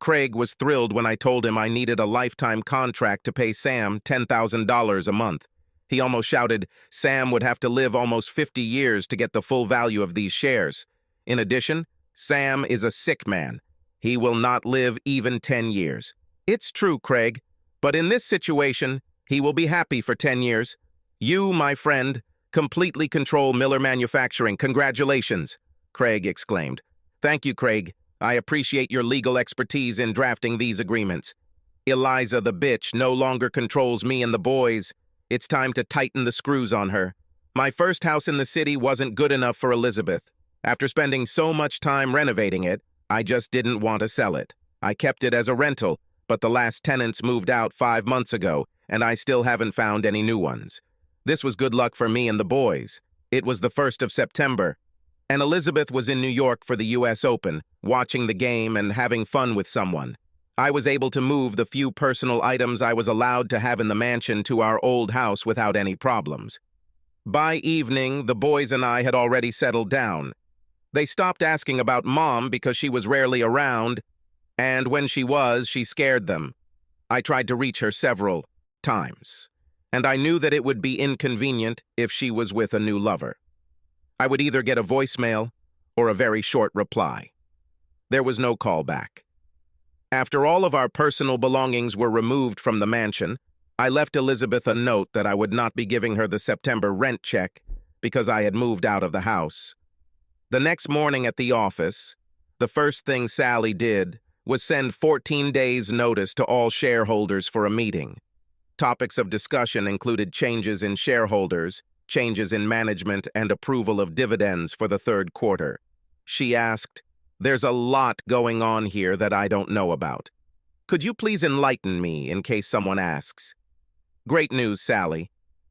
Craig was thrilled when I told him I needed a lifetime contract to pay Sam $10,000 a month. He almost shouted Sam would have to live almost 50 years to get the full value of these shares. In addition, Sam is a sick man. He will not live even 10 years. "It's true, Craig, but in this situation, he will be happy for 10 years. You, my friend, completely control Miller Manufacturing. Congratulations," Craig exclaimed. "Thank you, Craig. I appreciate your legal expertise in drafting these agreements. Eliza the bitch no longer controls me and the boys. It's time to tighten the screws on her. My first house in the city wasn't good enough for Elizabeth. After spending so much time renovating it, I just didn't want to sell it. I kept it as a rental, but the last tenants moved out 5 months ago, and I still haven't found any new ones. This was good luck for me and the boys. It was the 1st of September, and Elizabeth was in New York for the U.S. Open, watching the game and having fun with someone. I was able to move the few personal items I was allowed to have in the mansion to our old house without any problems. By evening, the boys and I had already settled down. They stopped asking about Mom because she was rarely around, and when she was, she scared them. I tried to reach her several times, and I knew that it would be inconvenient if she was with a new lover. I would either get a voicemail or a very short reply. There was no call back. After all of our personal belongings were removed from the mansion, I left Elizabeth a note that I would not be giving her the September rent check because I had moved out of the house. The next morning at the office, the first thing Sally did was send 14 days' notice to all shareholders for a meeting. Topics of discussion included changes in shareholders, changes in management, and approval of dividends for the third quarter. She asked, "There's a lot going on here that I don't know about. Could you please enlighten me in case someone asks?" "Great news, Sally.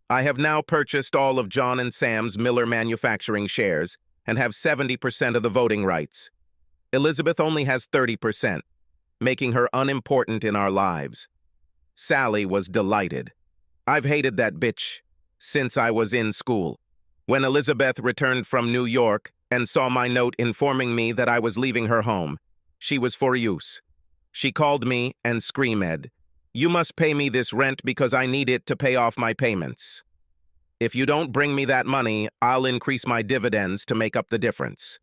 I have now purchased all of John and Sam's Miller Manufacturing shares and have 70% of the voting rights. Elizabeth only has 30%, making her unimportant in our lives." Sally was delighted. "I've hated that bitch since I was in school. When Elizabeth returned from New York and saw my note informing me that I was leaving her home, she was furious. She called me and screamed, 'You must pay me this rent because I need it to pay off my payments. If you don't bring me that money, I'll increase my dividends to make up the difference.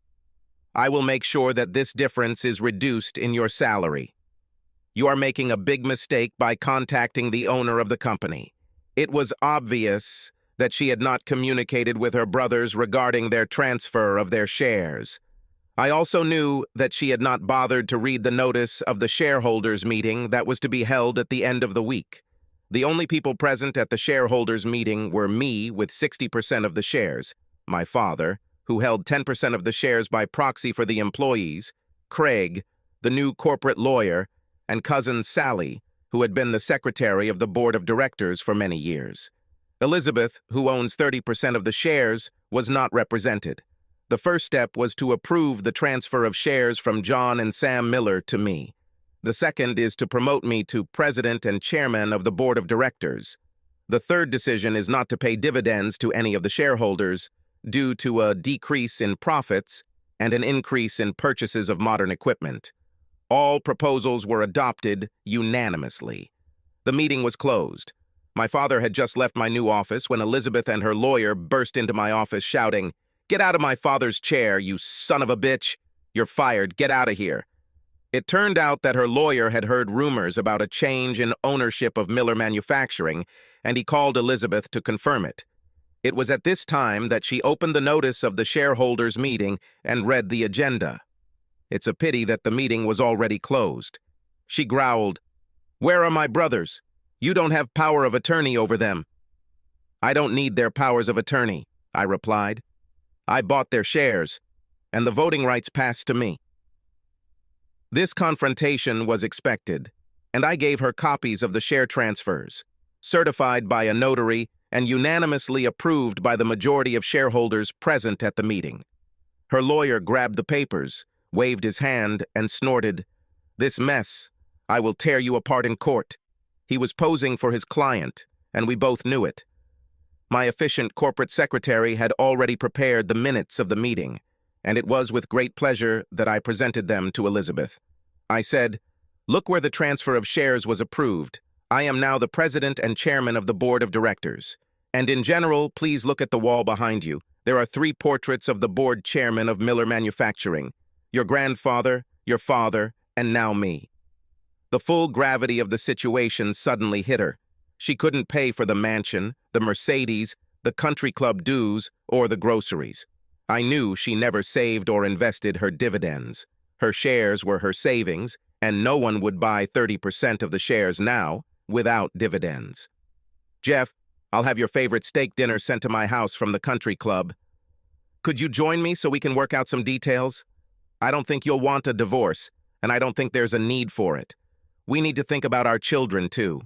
I will make sure that this difference is reduced in your salary. You are making a big mistake by contacting the owner of the company.' It was obvious that she had not communicated with her brothers regarding their transfer of their shares. I also knew that she had not bothered to read the notice of the shareholders' meeting that was to be held at the end of the week. The only people present at the shareholders' meeting were me with 60% of the shares, my father, who held 10% of the shares by proxy for the employees, Craig, the new corporate lawyer, and cousin Sally, who had been the secretary of the board of directors for many years. Elizabeth, who owns 30% of the shares, was not represented. The first step was to approve the transfer of shares from John and Sam Miller to me. The second is to promote me to president and chairman of the board of directors. The third decision is not to pay dividends to any of the shareholders due to a decrease in profits and an increase in purchases of modern equipment. All proposals were adopted unanimously. The meeting was closed. My father had just left my new office when Elizabeth and her lawyer burst into my office shouting, "Get out of my father's chair, you son of a bitch! You're fired, get out of here." It turned out that her lawyer had heard rumors about a change in ownership of Miller Manufacturing, and he called Elizabeth to confirm it. It was at this time that she opened the notice of the shareholders' meeting and read the agenda. It's a pity that the meeting was already closed. She growled, "Where are my brothers? You don't have power of attorney over them." "I don't need their powers of attorney," I replied. "I bought their shares, and the voting rights passed to me." This confrontation was expected, and I gave her copies of the share transfers, certified by a notary and unanimously approved by the majority of shareholders present at the meeting. Her lawyer grabbed the papers, waved his hand, and snorted, "This mess, I will tear you apart in court." He was posing for his client, and we both knew it. My efficient corporate secretary had already prepared the minutes of the meeting, and it was with great pleasure that I presented them to Elizabeth. I said, "Look where the transfer of shares was approved. I am now the president and chairman of the board of directors. And in general, please look at the wall behind you. There are 3 portraits of the board chairman of Miller Manufacturing, your grandfather, your father, and now me." The full gravity of the situation suddenly hit her. She couldn't pay for the mansion, the Mercedes, the country club dues, or the groceries. I knew she never saved or invested her dividends. Her shares were her savings, and no one would buy 30% of the shares now without dividends. "Jeff, I'll have your favorite steak dinner sent to my house from the country club. Could you join me so we can work out some details? I don't think you'll want a divorce, and I don't think there's a need for it. We need to think about our children, too.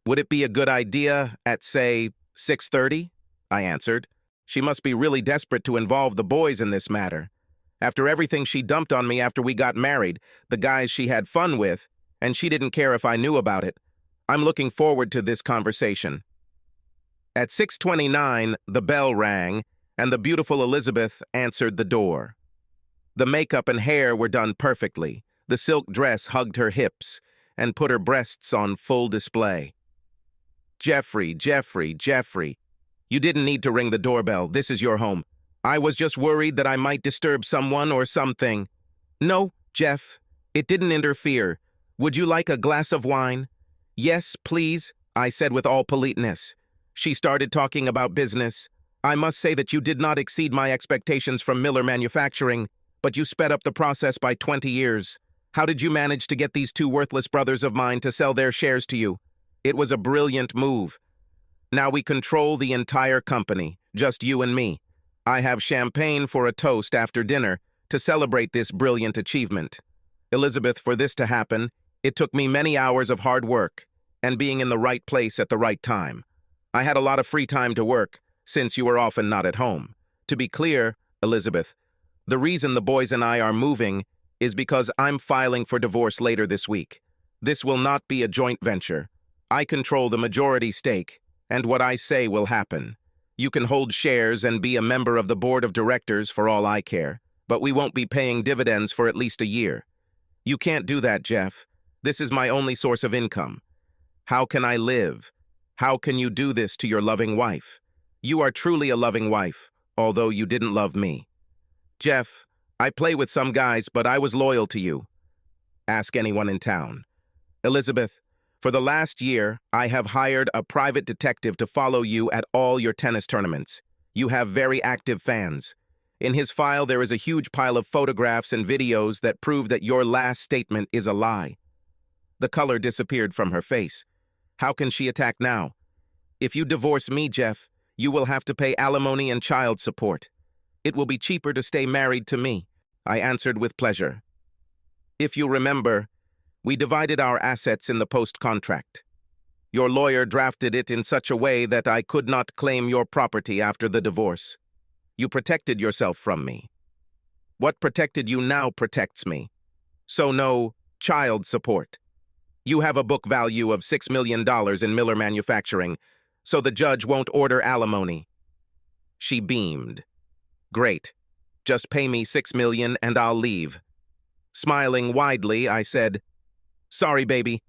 Would it be a good idea at, say, 6:30? I answered. She must be really desperate to involve the boys in this matter. After everything she dumped on me after we got married, the guys she had fun with, and she didn't care if I knew about it. I'm looking forward to this conversation." At 6:29, the bell rang, and the beautiful Elizabeth answered the door. The makeup and hair were done perfectly. The silk dress hugged her hips and put her breasts on full display. "Jeffrey, Jeffrey, Jeffrey, you didn't need to ring the doorbell. This is your home. I was just worried that I might disturb someone or something." "No, Jeff, it didn't interfere. Would you like a glass of wine?" "Yes, please," I said with all politeness. She started talking about business. I must say that you did not exceed my expectations from Miller Manufacturing, but you sped up the process by 20 years. How did you manage to get these two worthless brothers of mine to sell their shares to you? It was a brilliant move. Now we control the entire company, just you and me. I have champagne for a toast after dinner to celebrate this brilliant achievement. Elizabeth, for this to happen, it took me many hours of hard work and being in the right place at the right time. I had a lot of free time to work, since you are often not at home. To be clear, Elizabeth, the reason the boys and I are moving is because I'm filing for divorce later this week. This will not be a joint venture. I control the majority stake, and what I say will happen. You can hold shares and be a member of the board of directors for all I care, but we won't be paying dividends for at least a year. You can't do that, Jeff. This is my only source of income. How can I live? How can you do this to your loving wife? You are truly a loving wife, although you didn't love me. Jeff, I play with some guys, but I was loyal to you. Ask anyone in town. Elizabeth, for the last year, I have hired a private detective to follow you at all your tennis tournaments. You have very active fans. In his file, there is a huge pile of photographs and videos that prove that your last statement is a lie. The color disappeared from her face. How can she attack now? If you divorce me, Jeff, you will have to pay alimony and child support. It will be cheaper to stay married to me, I answered with pleasure. If you remember, we divided our assets in the post-contract. Your lawyer drafted it in such a way that I could not claim your property after the divorce. You protected yourself from me. What protected you now protects me. So no child support. You have a book value of $6 million in Miller Manufacturing, so the judge won't order alimony. She beamed. Great. Just pay me $6 million and I'll leave. Smiling widely, I said, Sorry, baby.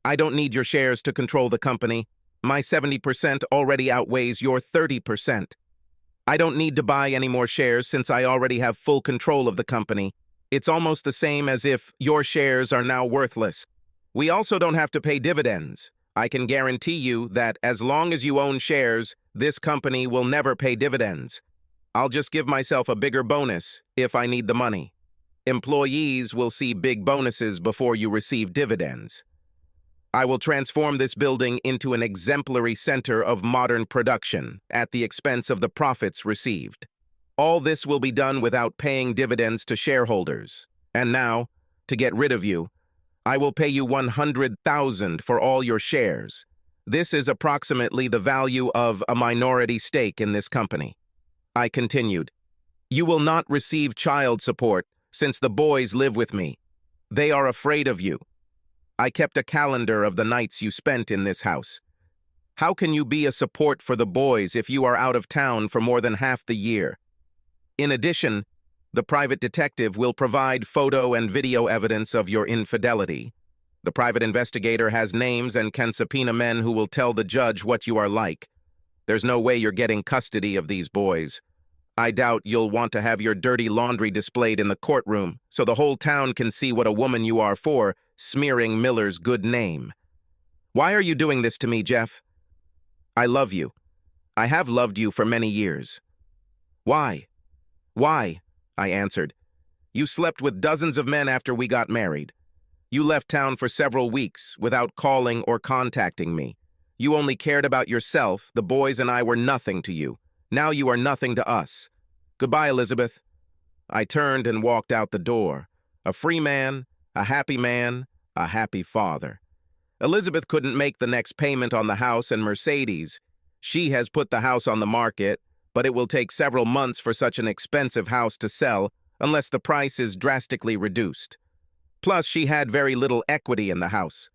I don't need your shares to control the company. My 70% already outweighs your 30%. I don't need to buy any more shares since I already have full control of the company. It's almost the same as if your shares are now worthless. We also don't have to pay dividends. I can guarantee you that as long as you own shares, this company will never pay dividends. I'll just give myself a bigger bonus if I need the money. Employees will see big bonuses before you receive dividends. I will transform this building into an exemplary center of modern production at the expense of the profits received. All this will be done without paying dividends to shareholders. And now, to get rid of you, I will pay you $100,000 for all your shares. This is approximately the value of a minority stake in this company. I continued, You will not receive child support since the boys live with me. They are afraid of you. I kept a calendar of the nights you spent in this house. How can you be a support for the boys if you are out of town for more than half the year? In addition, the private detective will provide photo and video evidence of your infidelity. The private investigator has names and can subpoena men who will tell the judge what you are like. There's no way you're getting custody of these boys. I doubt you'll want to have your dirty laundry displayed in the courtroom so the whole town can see what a woman you are for, smearing Miller's good name. Why are you doing this to me, Jeff? I love you. I have loved you for many years. Why? Why? I answered. You slept with dozens of men after we got married. You left town for several weeks without calling or contacting me. You only cared about yourself. The boys and I were nothing to you. Now you are nothing to us. Goodbye, Elizabeth. I turned and walked out the door. A free man, a happy father. Elizabeth couldn't make the next payment on the house and Mercedes. She has put the house on the market, but it will take several months for such an expensive house to sell unless the price is drastically reduced. Plus, she had very little equity in the house.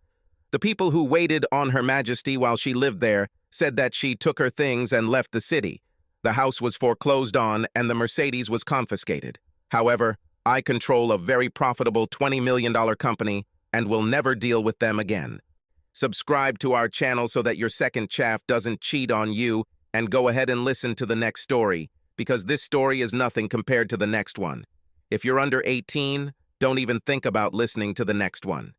The people who waited on Her Majesty while she lived there said that she took her things and left the city. The house was foreclosed on and the Mercedes was confiscated. However, I control a very profitable $20 million company and will never deal with them again. Subscribe to our channel so that your second chaff doesn't cheat on you, and go ahead and listen to the next story, because this story is nothing compared to the next one. If you're under 18, don't even think about listening to the next one.